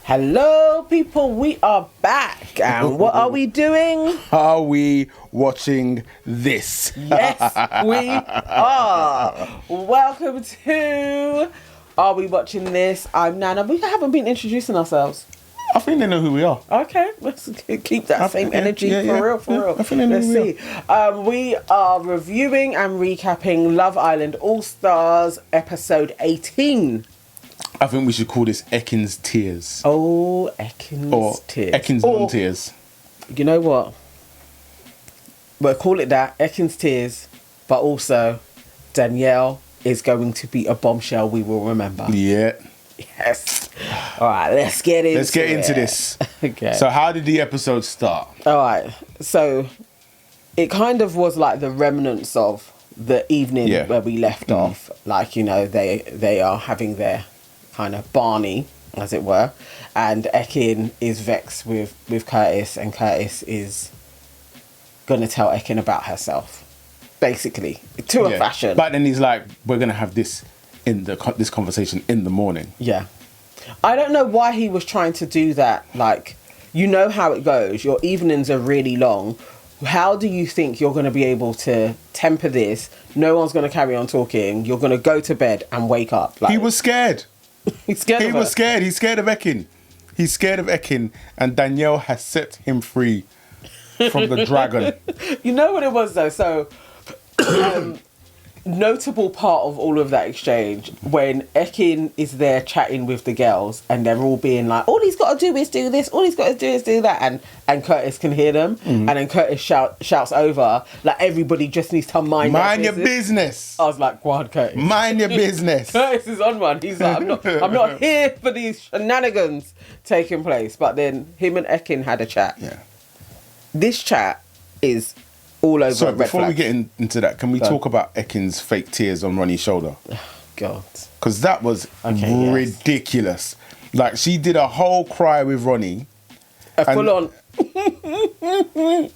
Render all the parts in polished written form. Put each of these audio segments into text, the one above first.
Hello, people. We are back. And what are we doing? Are we watching this? Yes, we are. Welcome to Are We Watching This? I'm Nana. We haven't been introducing ourselves. I think they know who we are. Okay, let's keep that same energy for real. I think they know let's who we see. We are reviewing and recapping Love Island Allstars episode 18. I think we should call this Ekin's Tears. Oh, Ekin's Tears. Ekin's non-tears. You know what? We'll call it that, Ekin's Tears, but also Danielle is going to be a bombshell we will remember. Yeah. Yes. All right, let's get into this. Okay. So how did the episode start? All right. So it kind of was like the remnants of the evening where we left off. Like, you know, they are having their kind of Barney, as it were, and Ekin is vexed with Curtis, and Curtis is gonna tell Ekin about herself, basically, to a fashion. But then he's like, we're gonna have this this conversation in the morning. Yeah, I don't know why he was trying to do that. Like, you know how it goes. Your evenings are really long. How do you think you're going to be able to temper this? No one's going to carry on talking. You're going to go to bed and wake up. Like, He was scared. He's scared of her. He's scared of Ekin. He's scared of Ekin, and Danielle has set him free from the dragon. You know what it was, though? So, notable part of all of that exchange, when Ekin is there chatting with the girls, and they're all being like, all he's got to do is do this, all he's got to do is do that, and Curtis can hear them, and then Curtis shouts over, like, everybody just needs to mind your business. I was like, go on, Curtis. Mind your business. Curtis is on one. He's like, I'm not here for these shenanigans taking place. But then him and Ekin had a chat. Yeah. This chat is all over. So red before flags. we get into that, can we talk about Ekin's fake tears on Ronnie's shoulder? God. Because that was ridiculous. Like, she did a whole cry with Ronnie. Full on.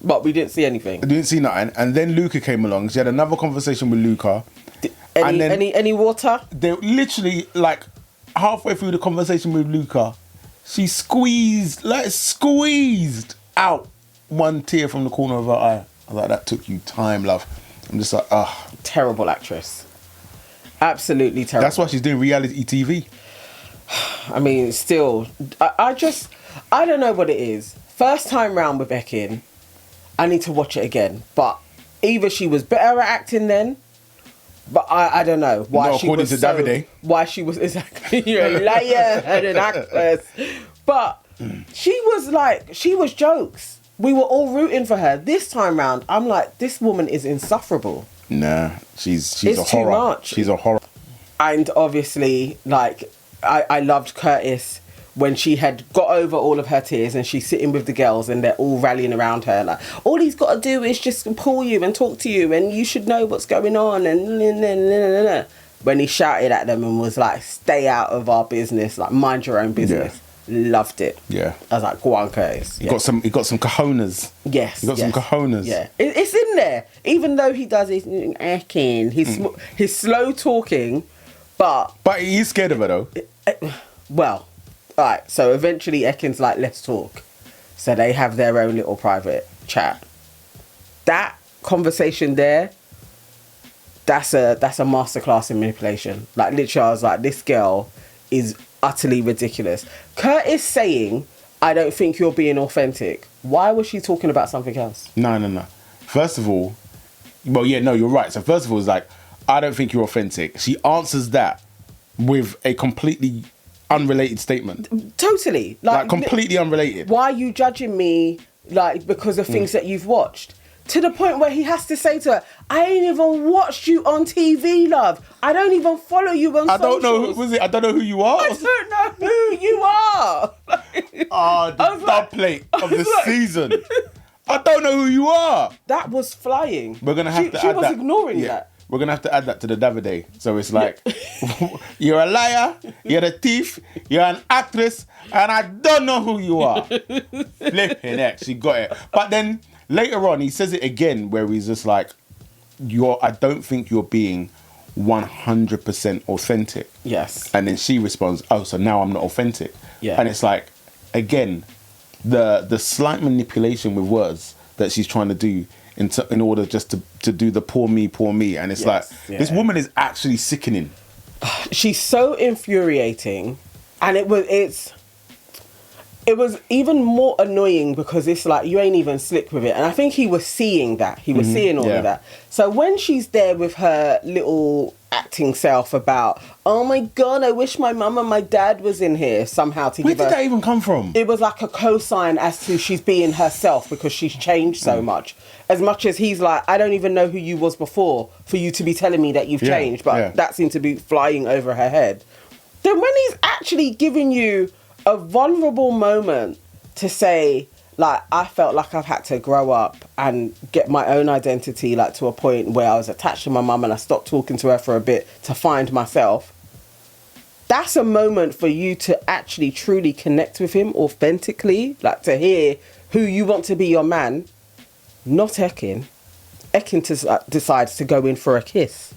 But we didn't see anything. I didn't see nothing. And then Luca came along. She had another conversation with Luca. Any water? They literally, like, halfway through the conversation with Luca, she squeezed out one tear from the corner of her eye. I was like, that took you time, love. I'm just like, Terrible actress. Absolutely terrible. That's why she's doing reality TV. I mean, still, I don't know what it is. First time round with Ekin, I need to watch it again. But either she was better at acting then, but I don't know why she was Davide. Why she was exactly you're a liar and an actress. But she was jokes. We were all rooting for her. This time round, I'm like, this woman is insufferable. Nah, she's it's a horror. Too much. She's a horror. And obviously, like, I loved Curtis when she had got over all of her tears and she's sitting with the girls and they're all rallying around her. Like, all he's got to do is just pull you and talk to you and you should know what's going on. And when he shouted at them and was like, stay out of our business, like, mind your own business. Yeah. Loved it. Yeah. I was like, go on, Curtis. He got some cojones. Yes. He got some cojones. Yeah. It's in there. Even though he does his Ekin, his slow talking, but he's scared of her though. Well, all right. So eventually Ekin's like, let's talk. So they have their own little private chat. That conversation there, that's a masterclass in manipulation. Like, literally, I was like, this girl is utterly ridiculous. Curtis saying, I don't think you're being authentic. Why was she talking about something else? No. First of all, well, yeah, no, you're right. So first of all, it's like, I don't think you're authentic. She answers that with a completely unrelated statement. Totally. Like completely unrelated. Why are you judging me, like, because of things that you've watched? To the point where he has to say to her, I ain't even watched you on TV, love. I don't even follow you on socials. I don't know who you are. I don't know who you are. The dub plate of the season. I don't know who you are. That was flying. We're going to have to add that. She was ignoring that. We're going to have to add that to the Davide. So it's like, you're a liar, you're a thief, you're an actress, and I don't know who you are. Flipping heck, she got it. But then later on, he says it again where he's just like, I don't think you're being 100% authentic. Yes. And then she responds, oh, so now I'm not authentic. Yeah. And it's like, again, the slight manipulation with words that she's trying to do in order just to do the poor me, and it's like this woman is actually sickening. She's so infuriating, and it was even more annoying because it's like you ain't even slick with it. And I think he was seeing that. He was seeing all of that. So when she's there with her little acting self about, oh my God, I wish my mum and my dad was in here somehow to Where give her... did that even come from? It was like a cosign as to she's being herself because she's changed so much. As much as he's like, I don't even know who you was before for you to be telling me that you've changed. But that seemed to be flying over her head. Then when he's actually giving you a vulnerable moment to say, like, I felt like I've had to grow up and get my own identity, like, to a point where I was attached to my mum and I stopped talking to her for a bit to find myself. That's a moment for you to actually truly connect with him authentically, like, to hear who you want to be your man, not Ekin. Ekin decides to go in for a kiss.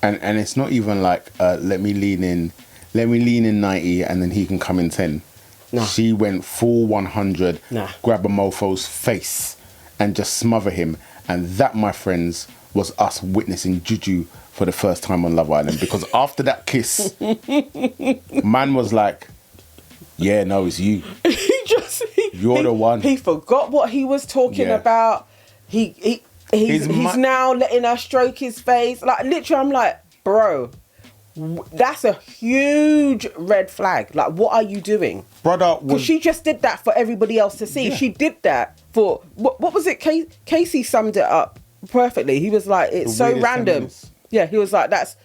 And it's not even like, let me lean in 90 and then he can come in 10. Nah. She went full 100, grab a mofo's face and just smother him. And that, my friends, was us witnessing juju for the first time on Love Island. Because after that kiss, man was like, yeah, no, it's you. You're the one. He forgot what he was talking about. He's now letting her stroke his face. Like, literally, I'm like, bro, that's a huge red flag. Like, what are you doing? Brother, because she just did that for everybody else to see. She did that for what was it? Casey summed it up perfectly. He was like, it's so random. Yeah, he was like, that's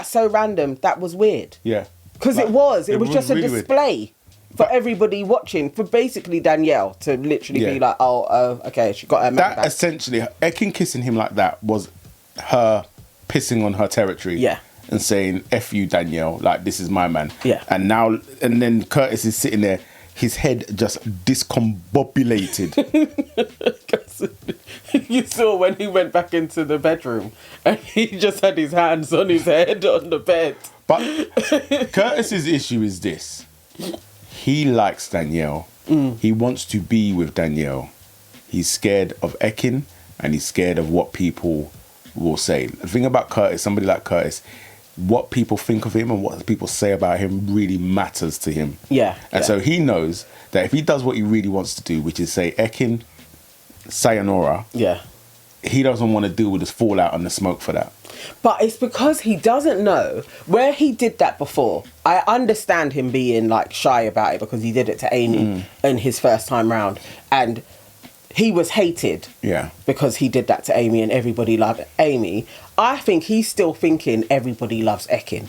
so random. That was weird. Yeah, because like, it was just really a display for everybody watching, for basically Danielle to literally be like, oh, okay, she got her man back. Essentially, Ekin kissing him like that was her pissing on her territory. Yeah. And saying, F you, Danielle, like, this is my man. Yeah. And then Curtis is sitting there, his head just discombobulated. You saw when he went back into the bedroom and he just had his hands on his head on the bed. But Curtis's issue is this. He likes Danielle. He wants to be with Danielle. He's scared of Ekin and he's scared of what people will say. The thing about Curtis, somebody like Curtis, what people think of him and what people say about him really matters to him. Yeah. And so he knows that if he does what he really wants to do, which is say, Ekin, sayonara. Yeah. He doesn't want to deal with this fallout and the smoke for that. But it's because he doesn't know where he did that before. I understand him being like shy about it because he did it to Amy in his first time round. And he was hated because he did that to Amy and everybody loved Amy. I think he's still thinking everybody loves Ekin.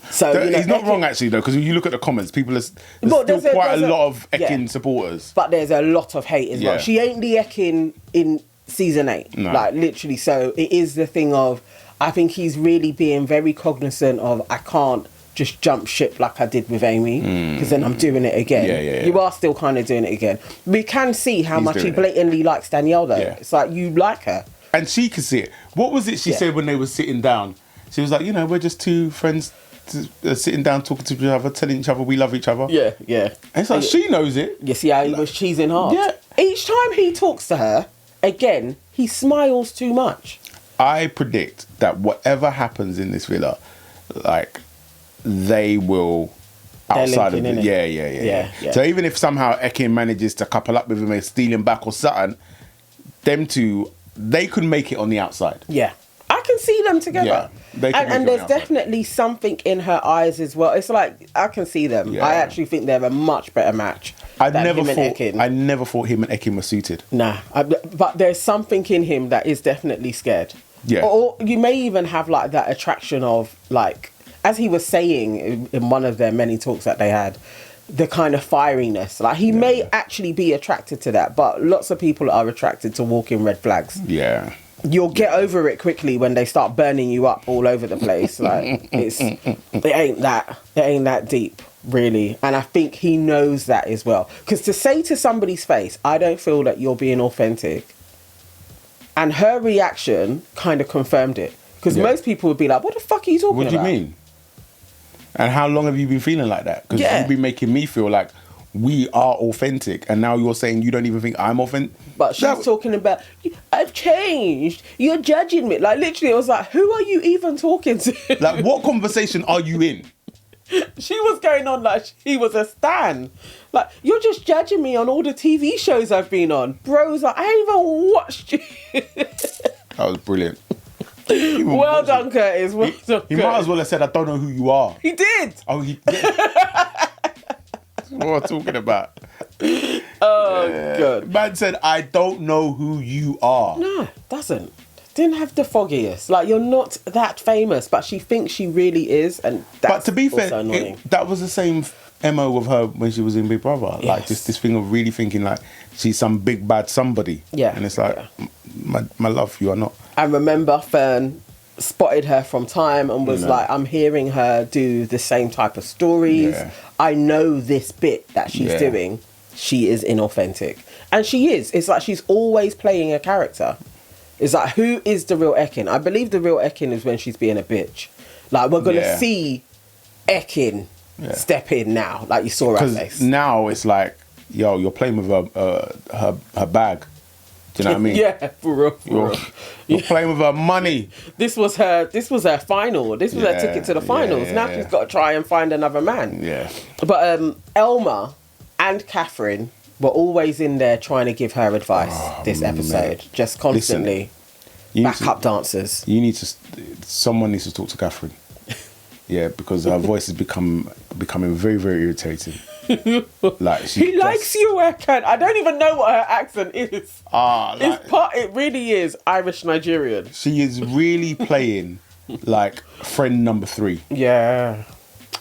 So he's not wrong actually though, because when you look at the comments, people there's still quite a lot of Ekin supporters. But there's a lot of hate as well. She ain't the Ekin in season 8. No. Like literally, so it is the thing of, I think he's really being very cognizant of, I can't just jump ship like I did with Amy, because then I'm doing it again. Yeah. You are still kind of doing it again. We can see how much he blatantly likes Danielle though. Yeah. It's like, you like her. And she can see it. What was it she said when they were sitting down? She was like, we're just two friends sitting down talking to each other, telling each other we love each other. Yeah. And it's like, she knows it. You see how he was cheesing hard? Yeah. Each time he talks to her, again, he smiles too much. I predict that whatever happens in this villa, like, they will outside of it. Yeah. So even if somehow Ekin manages to couple up with him and steal him back or something, them two, they could make it on the outside. Yeah. I can see them together. Yeah, and there's definitely something in her eyes as well. It's like, I can see them. Yeah. I actually think they're a much better match. I never thought him and Ekin were suited. Nah. But there's something in him that is definitely scared. Yeah. Or you may even have like that attraction of, like, as he was saying in one of their many talks that they had, the kind of fieriness. Like, he may actually be attracted to that, but lots of people are attracted to walking red flags. Yeah. You'll get over it quickly when they start burning you up all over the place. Like, it ain't that deep, really. And I think he knows that as well. Because to say to somebody's face, I don't feel that you're being authentic, and her reaction kind of confirmed it. Because most people would be like, what the fuck are you talking about? What do you mean? And how long have you been feeling like that? Because you've been making me feel like we are authentic, and now you're saying you don't even think I'm authentic. But she's talking about, I've changed. You're judging me. Like, literally, I was like, who are you even talking to? Like, what conversation are you in? She was going on like she was a stan. Like, you're just judging me on all the TV shows I've been on. Bro's like, I ain't even watched you. That was brilliant. Well done, Curtis. Well done, He might as well have said, I don't know who you are. He did. Oh, he did. That's what I'm talking about. Oh, God. Man said, I don't know who you are. No, doesn't. Didn't have the foggiest. Like, you're not that famous, but she thinks she really is, and that's But to be fair, annoying. that was the same MO with her when she was in Big Brother. Yes. Like, just this thing of really thinking like she's some big bad somebody. Yeah. And it's like, my love, you are not. I remember Fern spotted her from Time and was like, I'm hearing her do the same type of stories. Yeah. I know this bit that she's doing. She is inauthentic. And she is. It's like she's always playing a character. It's like, who is the real Ekin? I believe the real Ekin is when she's being a bitch. Like, we're going to see Ekin step in now. Like, you saw her face. Because now it's like, yo, you're playing with her bag. Do you know what I mean? Yeah, for real. You're playing with her money. This was her final. This was her ticket to the finals. Yeah, Now she's got to try and find another man. Yeah. But Elma and Catherine were always in there trying to give her advice this episode. Man. Just constantly backup dancers. Someone needs to talk to Catherine. Yeah, because her voice is becoming very, very irritating. Like, he likes you, Ekin. I don't even know what her accent is. It really is Irish Nigerian. She is really playing like friend number 3. Yeah,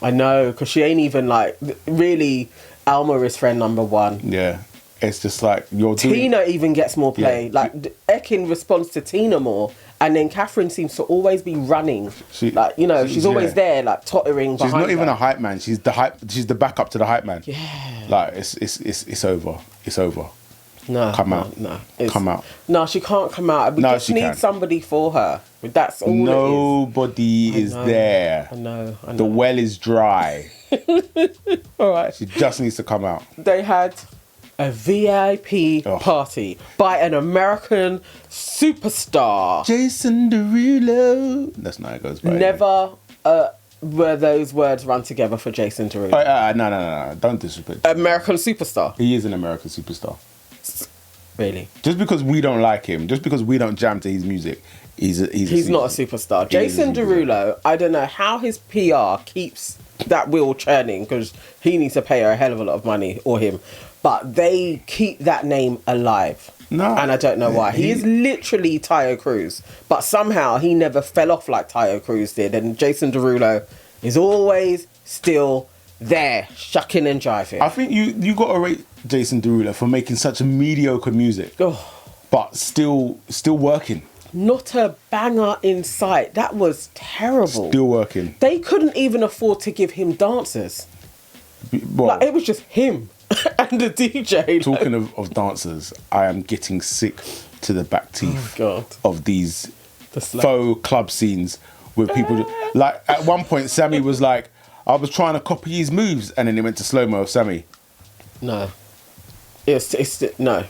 I know, because she ain't even like really. Alma is friend number 1. Yeah, it's just like Tina even gets more play. Yeah. Like, Ekin responds to Tina more, and then Catherine seems to always be running. She's always there, like tottering behind. She's not even her. a hype man. She's the hype. She's the backup to the hype man. Yeah. Like, it's over. It's over. No, come out. Come out. No, she can't come out. We just need somebody for her. That's all. Nobody is there. I know. The well is dry. All right. She just needs to come out. They had a VIP party by an American superstar. Jason Derulo. That's not how it goes. Never were those words run together for Jason Derulo. No. Don't disrespect. American superstar. He is an American superstar. Really? Just because we don't like him, just because we don't jam to his music, he's not a superstar. Jason Derulo, I don't know how his PR keeps that wheel churning, because he needs to pay her a hell of a lot of money, or him. But they keep that name alive. No. And I don't know why. He is literally Tayo Cruz. But somehow he never fell off like Tayo Cruz did. And Jason Derulo is always still there, shucking and jiving. I think you got to rate Jason Derulo for making such mediocre music, but still working. Not a banger in sight. That was terrible. Still working. They couldn't even afford to give him dancers. Well, like, it was just him and the DJ. Talking of dancers, I am getting sick to the back teeth of these faux club scenes with people. Like, at one point, Sammy was like, I was trying to copy his moves, and then he went to slow-mo of Sammy. No. It's no.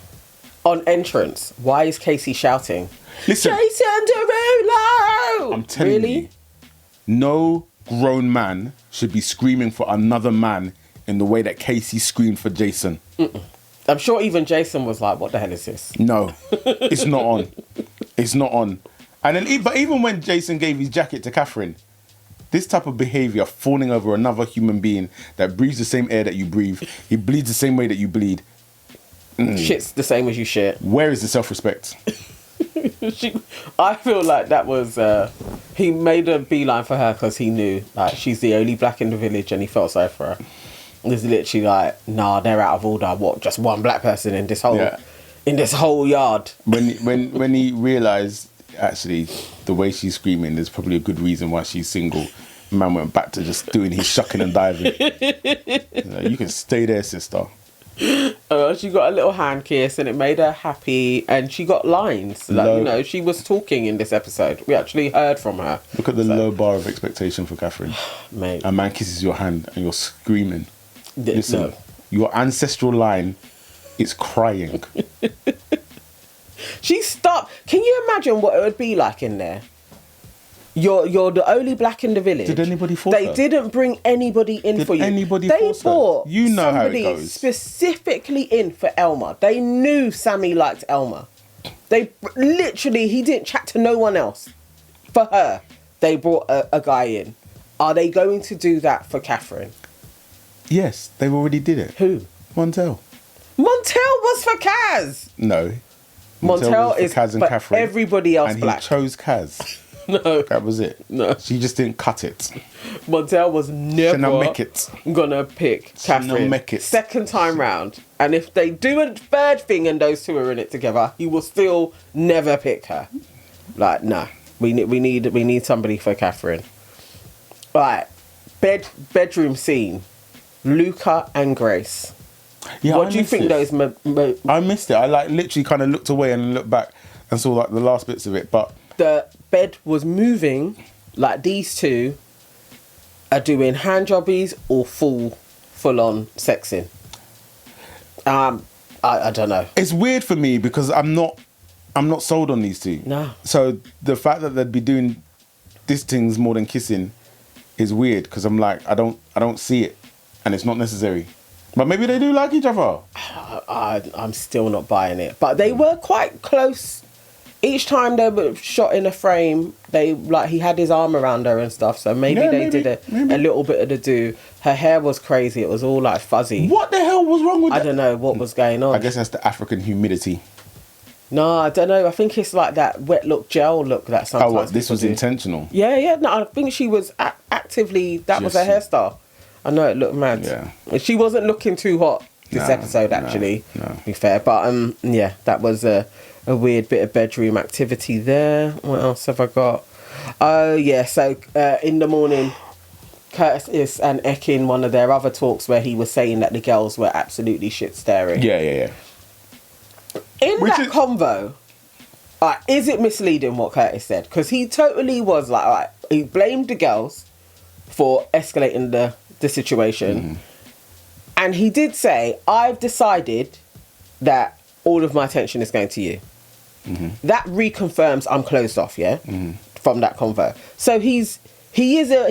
On entrance, why is Casey shouting? Listen, Jason Derulo! I'm telling you, no grown man should be screaming for another man in the way that Casey screamed for Jason. I'm sure even Jason was like, what the hell is this? No, it's not on. It's not on. And then, but even when Jason gave his jacket to Catherine, this type of behaviour, fawning over another human being that breathes the same air that you breathe, he bleeds the same way that you bleed. Shit's the same as you shit. Where is the self-respect? I feel like that was he made a beeline for her because he knew like she's the only black in the village, and he felt sorry for her. It's literally like, nah, they're out of order. What? Just one black person in this whole yard. When he realised actually the way she's screaming, there's probably a good reason why she's single. Man went back to just doing his shucking and diving. You can stay there, sister. She got a little hand kiss and it made her happy, and she got lines. Like, she was talking in this episode. We actually heard from her. Look at the low bar of expectation for Catherine. Mate. A man kisses your hand and you're screaming. Listen, your ancestral line is crying. She stopped. Can you imagine what it would be like in there? You're the only black in the village. Did anybody force They her? didn't bring anybody in for you. Anybody they force her? brought You know how it somebody goes. specifically in for Elma. They knew Sammy liked Elma. They literally, he didn't chat to no one else. For her, they brought a guy in. Are they going to do that for Catherine? Yes, they already did it. Who? Montel. Montel was for Kaz. No. Montel was for is Kaz and for Catherine, everybody else and black. he chose Kaz. No. That was it. No. She just didn't cut it. Montel was never Shouldn't make it. gonna pick Catherine make it. second time round. And if they do a third thing and those two are in it together, he will still never pick her. Like, nah. We need somebody for Catherine. Right. Bedroom scene. Luca and Grace. Yeah, What do you think those... I missed it. I like literally kind of looked away and looked back and saw like the last bits of it. But the bed was moving, like these two are doing hand jobbies or full on sexing. I don't know. it's weird for me because I'm not sold on these two. No. So the fact that they'd be doing these things more than kissing is weird because I'm like I don't see it, and it's not necessary. But maybe they do like each other. I'm still not buying it. But they were quite close. Each time they were shot in a frame, he had his arm around her and stuff. So maybe they did a little bit of the do. Her hair was crazy. It was all like fuzzy. What the hell was wrong with I that? don't know what was going on. I guess that's the African humidity. No, I don't know. I think it's like that wet look gel look that sometimes. Oh, what? This people was do. intentional. Yeah. No, I think she was actively. That was her hairstyle. I know it looked mad. Yeah. She wasn't looking too hot this episode, actually. No. To be fair, but yeah, that was a weird bit of bedroom activity there. What else have I got? Oh yeah, so in the morning, Curtis and Ekin, one of their other talks where he was saying that the girls were absolutely shit staring. Yeah. In that convo, is it misleading what Curtis said? Because he totally was like, he blamed the girls for escalating the situation. And he did say, I've decided that all of my attention is going to you. That reconfirms I'm closed off, from that convo. So he is a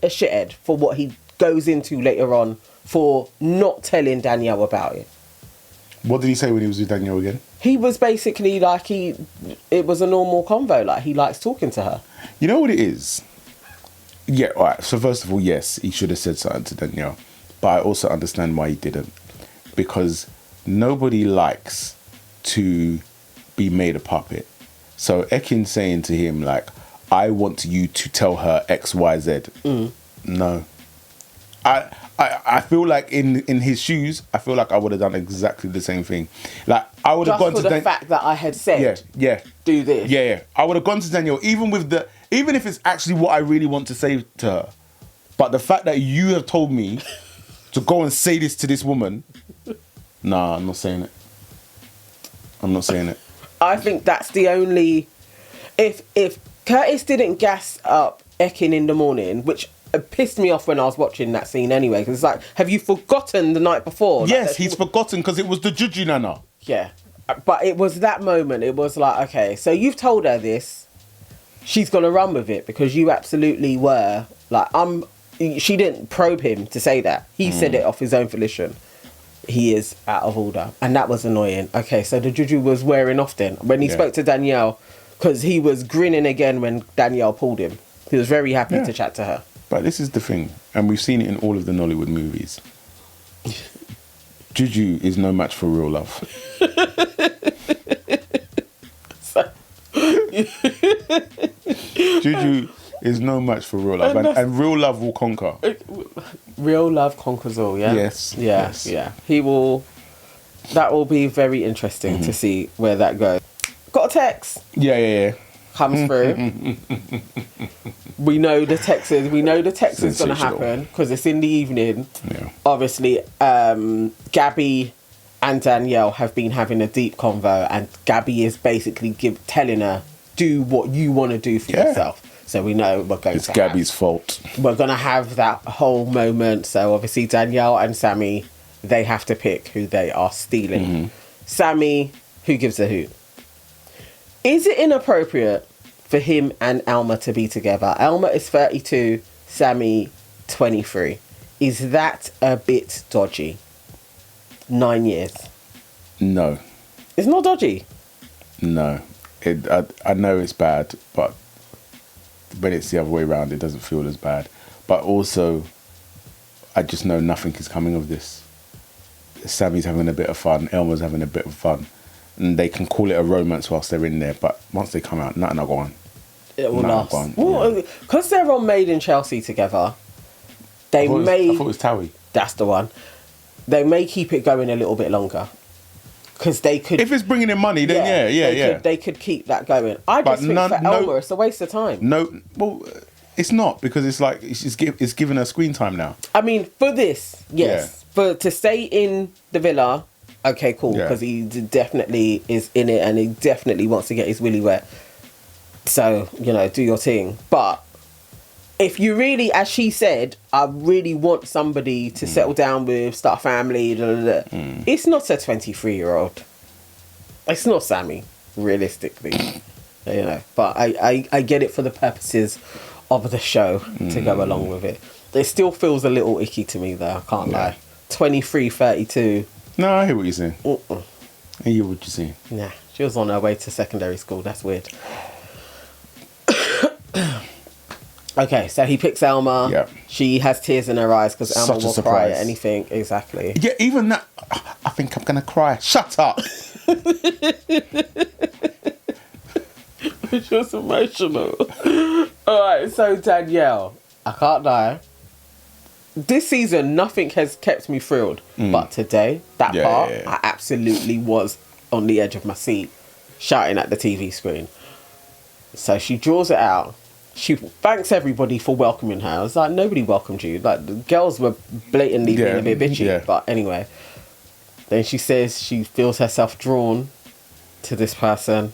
shithead for what he goes into later on for not telling Danielle about it. What did he say when he was with Danielle again? He was basically like it was a normal convo, like he likes talking to her. You know what it is? Yeah, all right. So first of all, yes, he should have said something to Danielle. But I also understand why he didn't. Because nobody likes to be made a puppet. So Ekin saying to him, like, I want you to tell her X, Y, Z. No. I feel like in his shoes, I feel like I would have done exactly the same thing. Like, I would have gone to the fact that I had said, do this. Yeah. I would have gone to Danielle, even if it's actually what I really want to say to her. But the fact that you have told me to go and say this to this woman, nah, I'm not saying it. I think that's the only... If Curtis didn't gas up Ekin in the morning, which pissed me off when I was watching that scene anyway, because it's like, have you forgotten the night before? Yes, he's forgotten because it was the Juju Nana. Yeah. But it was that moment. It was like, okay, so you've told her this. She's going to run with it because you absolutely were. Like, she didn't probe him to say that. He said it off his own volition. He is out of order. And that was annoying. Okay, so the Juju was wearing off then. When he spoke to Danielle, because he was grinning again when Danielle pulled him. He was very happy to chat to her. But this is the thing, and we've seen it in all of the Nollywood movies. Juju is no match for real love. Juju is no match for real love, and real love will conquer. Real love conquers all, yeah? Yes. Yeah. He will... That will be very interesting to see where that goes. Got a text. Yeah. Comes through. We know the text is going to happen because it's in the evening. Yeah. Obviously, Gabby and Danielle have been having a deep convo, and Gabby is basically telling her, do what you want to do for yourself. So we know we're going it's Gabby's fault. We're going to have that whole moment. So obviously Danielle and Sammy they have to pick who they are stealing. Sammy, who gives a hoot? Is it inappropriate for him and Alma to be together? Alma is 32, Sammy 23. Is that a bit dodgy? 9 years. No. It's not dodgy. No. I know it's bad, but when it's the other way around, it doesn't feel as bad. But also, I just know nothing is coming of this. Sammy's having a bit of fun, Elma's having a bit of fun. And they can call it a romance whilst they're in there, but once they come out, nothing will go on. It will last. Well, because they're on Made in Chelsea together, I thought it was Towie. That's the one. They may keep it going a little bit longer. Because they could... If it's bringing in money, then yeah. They could keep that going. I just think for Elma, it's a waste of time. No, well, it's not, because it's like, it's giving her screen time now. I mean, for this, yes. Yeah. To stay in the villa, okay, cool, because he definitely is in it and he definitely wants to get his willy wet. So, do your thing. But if you really, as she said, I really want somebody to settle down with, start a family, it's not a 23-year-old. It's not Sammy, realistically. But I get it for the purposes of the show to go along with it. It still feels a little icky to me, though, I can't lie. 23, 32. No, I hear what you're saying. I hear what you're saying. Nah, she was on her way to secondary school. That's weird. Okay, so he picks Elma. Yeah. She has tears in her eyes because Elma will cry at anything. Exactly. Yeah, even that. I think I'm going to cry. Shut up. It's just emotional. Alright, so Danielle, I can't lie. This season, nothing has kept me thrilled. But today, that part, I absolutely was on the edge of my seat, shouting at the TV screen. So she draws it out. She thanks everybody for welcoming her. I was like, nobody welcomed you. Like, the girls were blatantly being a bit bitchy. Yeah. But anyway, then she says she feels herself drawn to this person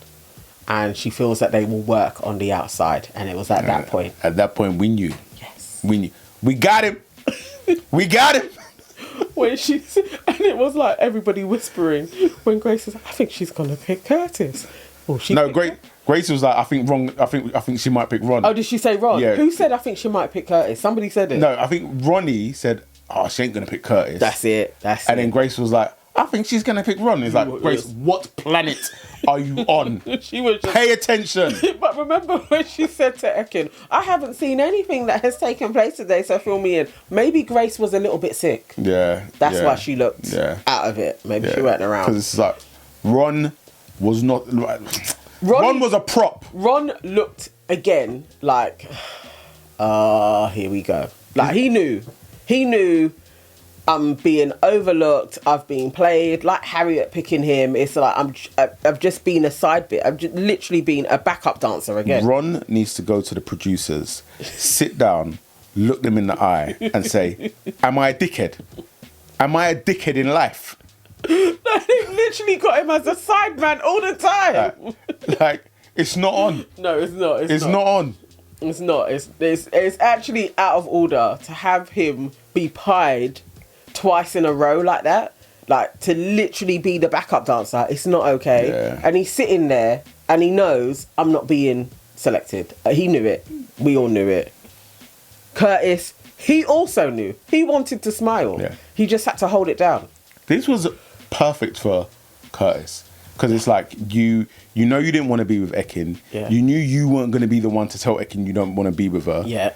and she feels that they will work on the outside. And it was at that point. At that point, we knew. Yes. We knew. We got him. We got him. When and it was like everybody whispering when Grace was like, I think she's going to pick Curtis. Grace was like, I think she might pick Ron. Oh, did she say Ron? Yeah. Who said I think she might pick Curtis? Somebody said it. No, I think Ronnie said, she ain't going to pick Curtis. That's it. And then Grace was like, I think she's going to pick Ron. It's like, Grace, what planet are you on? She was just... Pay attention. But remember when she said to Ekin, I haven't seen anything that has taken place today, so fill me in. Maybe Grace was a little bit sick. Yeah. That's why she looked out of it. Maybe she weren't around. Because it's like, Ron was not... Ron was a prop. Ron looked, again, like, here we go. Like, he knew I'm being overlooked, I've been played, like Harriet picking him. It's like, I've just been a side bit. I've just literally been a backup dancer again. Ron needs to go to the producers, sit down, look them in the eye and say, am I a dickhead? Am I a dickhead in life? They literally got him as a sideman all the time. Like, it's not on. No, it's not. It's not on. It's not. It's actually out of order to have him be pied twice in a row like that. Like, to literally be the backup dancer. It's not okay. Yeah. And he's sitting there and he knows I'm not being selected. He knew it. We all knew it. Curtis, he also knew. He wanted to smile. Yeah. He just had to hold it down. This was perfect for Curtis. Because it's like, you know you didn't want to be with Ekin. Yeah. You knew you weren't going to be the one to tell Ekin you don't want to be with her. Yeah.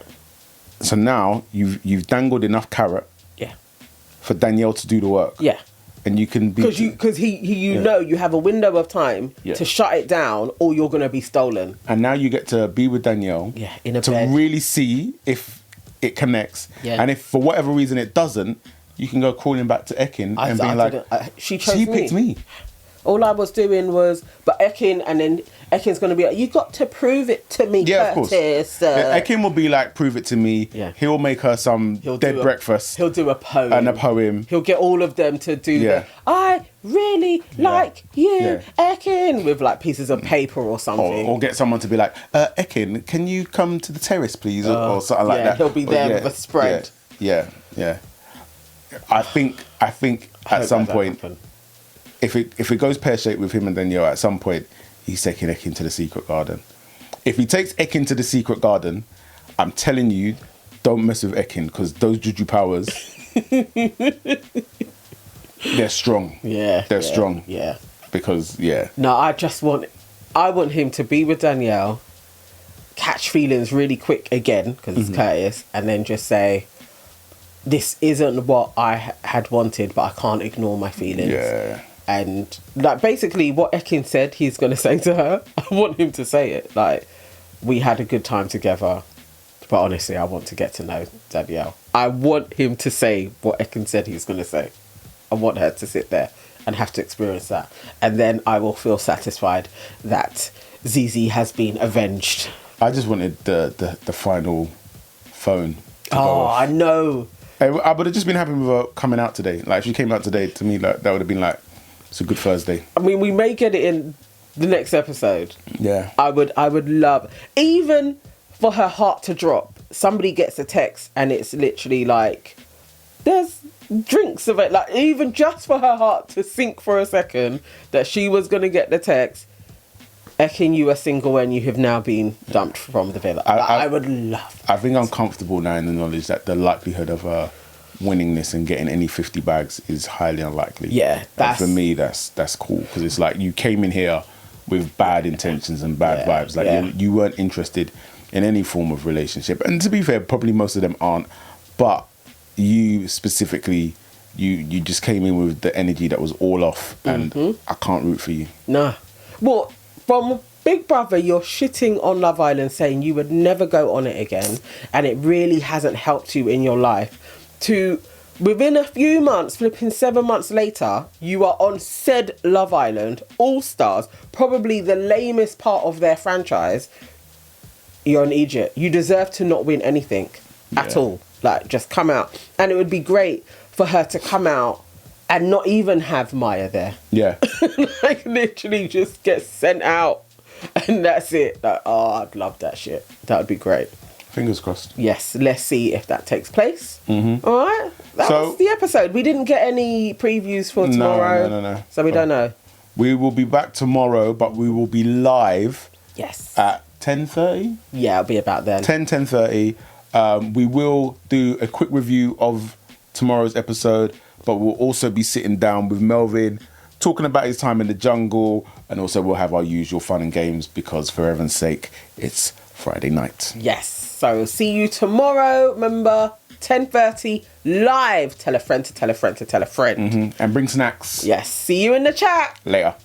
So now you've dangled enough carrot. Yeah. For Danielle to do the work. Yeah. And you can be... Because you know you have a window of time to shut it down or you're going to be stolen. And now you get to be with Danielle. Yeah, in a to bed. really see if it connects. Yeah. And if for whatever reason it doesn't, you can go calling back to Ekin and being like, she chose me. She picked me. All I was doing was, but Ekin, and then Ekin's going to be like, you got to prove it to me, yeah, Curtis. Of course. Ekin will be like, prove it to me. Yeah. He'll make her some dead breakfast. He'll do a poem. And a poem. He'll get all of them to do the, I really like you, Ekin, with like pieces of paper or something. Or get someone to be like, Ekin, can you come to the terrace, please? Or something like that. He'll be there with a spread. Yeah. I think at some point, happen. if it goes pear-shaped with him and Danielle, at some point, he's taking Ekin to the secret garden. If he takes Ekin to the secret garden, I'm telling you, don't mess with Ekin, because those juju powers, they're strong. Yeah. They're strong. Yeah. Because, yeah. No, I want him to be with Danielle, catch feelings really quick again, because it's Curtis, and then just say, this isn't what I had wanted, but I can't ignore my feelings. Yeah. And like basically what Ekin said he's going to say to her, I want him to say it. Like, we had a good time together, but honestly, I want to get to know Danielle. I want him to say what Ekin said he's going to say. I want her to sit there and have to experience that. And then I will feel satisfied that Zizi has been avenged. I just wanted the final phone to go Oh, off. I know. I would have just been happy with her coming out today. Like, if she came out today, to me, like, that would have been like, it's a good Thursday. I mean, we may get it in the next episode. Yeah. I would love, even for her heart to drop, somebody gets a text and it's literally like, there's drinks of it. Like, even just for her heart to sink for a second that she was going to get the text, Ekin, you are single and you have now been dumped from the villa. I would love that. I think I'm comfortable now in the knowledge that the likelihood of her winning this and getting any 50 bags is highly unlikely. Yeah, And for me, that's cool, because it's like you came in here with bad intentions and bad vibes. Like you weren't interested in any form of relationship. And to be fair, probably most of them aren't. But you specifically, you just came in with the energy that was all off, and I can't root for you. Nah. Well, from Big Brother, you're shitting on Love Island, saying you would never go on it again, and it really hasn't helped you in your life. To within a few months, flipping 7 months later, you are on said Love Island Allstars, probably the lamest part of their franchise. You're an idiot. You deserve to not win anything at all. Like, just come out. And it would be great for her to come out and not even have Maya there. Yeah. Like, literally just get sent out and that's it. Like, oh, I'd love that shit. That would be great. Fingers crossed. Yes, let's see if that takes place. All right. That was the episode. We didn't get any previews for tomorrow. No. So we don't know. We will be back tomorrow, but we will be live Yes. at 10:30. Yeah, it'll be about then. 10:30. We will do a quick review of tomorrow's episode, but we'll also be sitting down with Melvin, talking about his time in the jungle, and also we'll have our usual fun and games, because for everyone's sake, it's Friday night. Yes. So see you tomorrow. Remember, 10:30 live. Tell a friend to tell a friend to tell a friend. And bring snacks. Yes. See you in the chat. Later.